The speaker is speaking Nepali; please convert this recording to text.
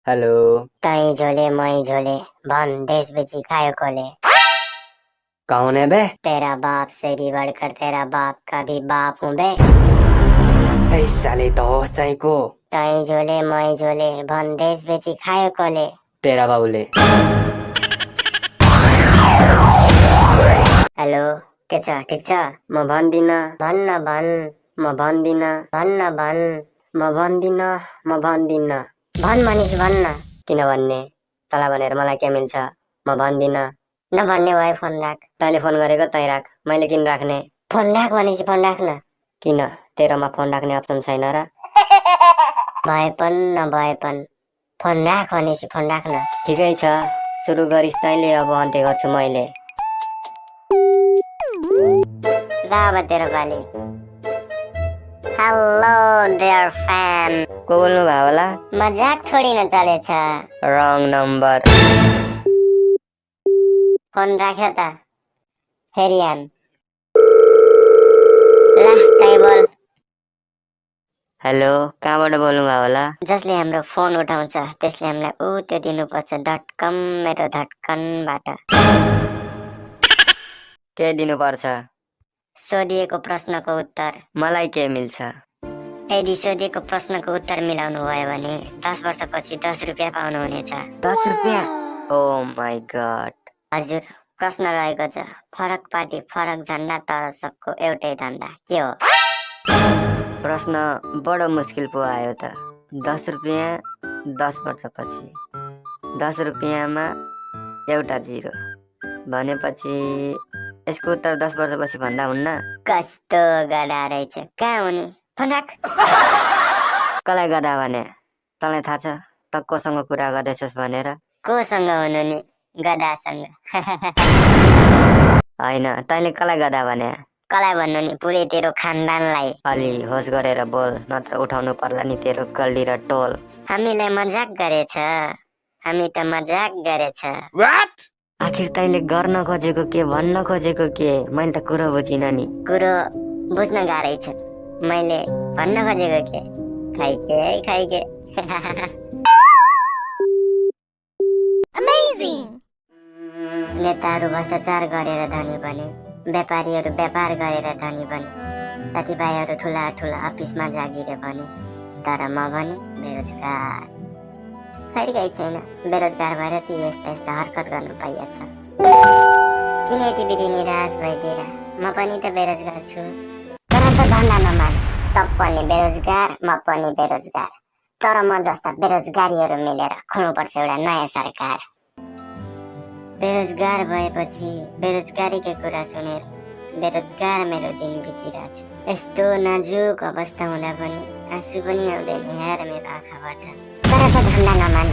हेलो। तई झोले मई झोले भन देश बेची खायो कोले। कौन है बे? तेरा बाप से भी बढ़कर तेरा बाप का भी बाप हूँ बे। ऐ साले तो होश चाहिए को। तई झोले मई झोले भन देश बेची खायो कोले। तेरा बाबूले। हेलो के छ ठीक छ? म भन्दिन भन्न भन म भन्दिन भन्न भन म भन्दिन म भन्दिन। भन मनिष भन्न। किन भन्ने? तँलाई भनेर मलाई के मिल्छ? म भन्दिन। नभन्ने भए फोन राख। तैँले फोन गरेको तै राख, मैले किन राख्ने? फोन राख भनेपछि फोन राख्न। किन? तेरोमा फोन राख्ने अप्सन छैन र? भए पनि नभए पनि फोन राख भनेपछि फोन राख्न। ठिकै छ, सुरु गरिस् तैँले, अब अन्त्य गर्छु मैले। ला अब तेरो पाली। Hello dear fan. को बोल्नु भयो होला? मजाक थोडी न चलेछ। रङ नम्बर। फोन राख्यो त फेरि आन। ला तै बोल। हेलो, कहाँबाट बोल्नु भयो होला? जसले हाम्रो फोन उठाउँछ त्यसले हामीलाई ऊ त्यो दिनुपर्छ .com मेरो धड्कनबाट। के दिनुपर्छ? सोधिएको प्रश्नको उत्तर। मलाई के मिल्छ? यदि सोधिएको प्रश्नको उत्तर मिलाउनु भयो भने 10 वर्षपछि 10 रुपियाँ पाउनुहुनेछ। 10 रुपियाँ? ओ माई गॉड। हजुर, प्रश्न रहेको छ, फरक पार्टी फरक झन्डा तर सबको एउटै धन्दा, के हो? प्रश्न बडो मुस्किल पो आयो त। 10 रुपियाँ 10 वर्षपछि, 10 रुपियाँमा एउटा जिरो भनेपछि यसको उत्तर 10 वर्षपछि भन्दा हुन्न? कस्तो गधा रहेछ, कहाँ हुने? फोन राख। कसलाई गधा भने? तँलाई थाहा छ त कोसँग कुरा गर्दैछस् भनेर? कोसँग हुनु नि? गधासँग। होइन, तैँले कसलाई गधा भने? कसलाई भन्नु नि? पुरै तेरो खानदानलाई। अलि होस गरेर बोल, नत्र उठाउनु पर्ला नि तेरो गल्ली र टोल। हामीलाई मजाक गरेछ, हामी त मजाक गरेछ। आखिर तैँले गर्न खोजेको के, भन्न खोजेको के? मैले त कुरो बुझिन नि। कुरो बुझ्न गाह्रै छ, मैले भन्न खोजेको के? खाइके खाइके। नेताहरू भ्रष्टाचार गरेर धनी बने, व्यापारीहरू व्यापार गरेर धनी बने, साथीभाइहरू ठुला ठुला अफिसमा जागिरे बने, तर म भने बेरोजगार। खैर केही छैन, बेरोजगार भएर ती यस्ता यस्ता हरकत गर्नु पाइएछ। किन यति विधि निराश भइदिएर? म पनि त बेरोजगार छु। तर त धन्दा नमान, त पनि बेरोजगार, म पनि बेरोजगार। तर म जस्ता बेरोजगारीहरू मिलेर खोल्नुपर्छ एउटा नयाँ सरकार। बेरोजगार भएपछि बेरोजगारीकै कुरा सुनेर बेरोजगार मेरो दिन बितिरहेछ। यस्तो नाजुक अवस्था हुँदा पनि आँसु पनि आउँदैन यार मेरो आँखाबाट। तर त धन्दा नमान,